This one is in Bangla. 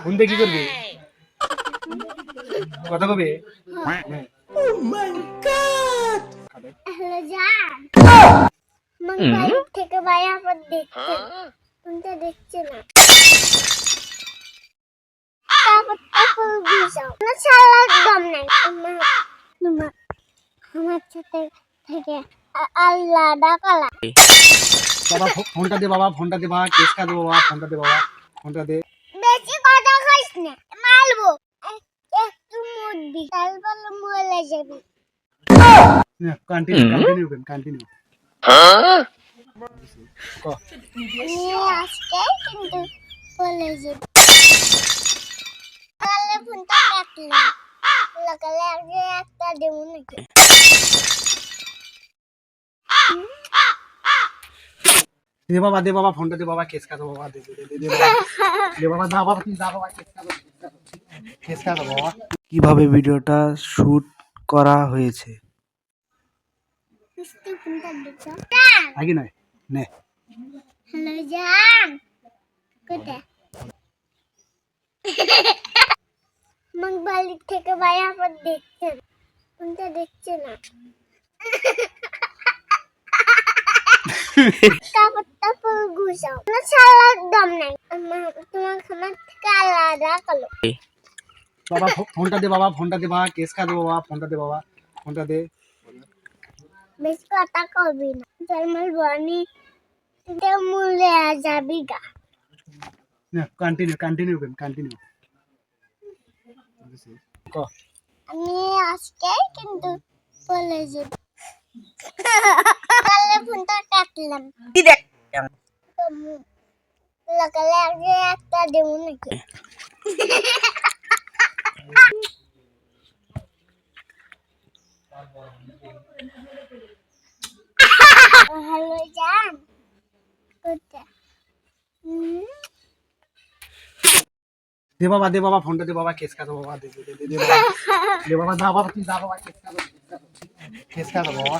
ফোন দিয়ে কি করবি? কথা কবে? হ্যালো জান, মোবাইল থেকে বাইরে আবার দেখছে, কোনটা দেখছে না। তারপর ঘুষাও না, ছাড়া একদম নাই। আমার সাথে থেকে আল্লাহ ডাকালা। বাবা ফোনটা দে, বাবা ফোনটা দে, বাবা কেস খা দে, বাবা ফোনটা দে, বাবা ফোনটা দে। বেশি কথা কইস না, মারবো। একটু মুদবি, তারপর মরে যাবি। Continue continue. আমি আজকে কিন্তু বলে যাবি। তাহলে ফোনটা কাটলাম, লাগালে আগে একটা দেবো নাকি। দে বাবা, দে বাবা ফোনটা দে, বাবা কেস খা দে, বাবা দে দে দে দে বাবা। দে বাবা, দা বাবা, তুই দা বাবা, কেস খা দে বাবা। কিভাবে ভিডিওটা শুট করা হয়েছে? ফোনটা দিচ্ছ আগে নয় নে। হ্যালো জান, কোথায়? মোবাইল থেকে বাইরে আবার দেখছে, কোনটা দেখছে না। তারপর ঘুষাও না, ছাড়া একদম নাই। তোমার খামার থেকে আলাদা কালো। বাবা ফোনটা দে, বাবা ফোনটা দে, বাবা কেস খা দে, বাবা ফোনটা দে, বাবা ফোনটা দে। বেশি কথা কবি না, জন্মাল বানি মূল্যে যাবি গা। Continue continue continue. আমি আজকে কিন্তু বলে যাবি। তাহলে ফোনটা কাটলাম, লাগালে আগে একটা দেবো নাকি। হ্যালো জান, কোথায়? দে বাবা, দে বাবা ফোনটা দে, বাবা কেস খা দে, বাবা দে দে দে দে বাবা। দে বাবা, দা বাবা, তুই দা বাবা, কেস খা দে, কেস খা দে বাবা।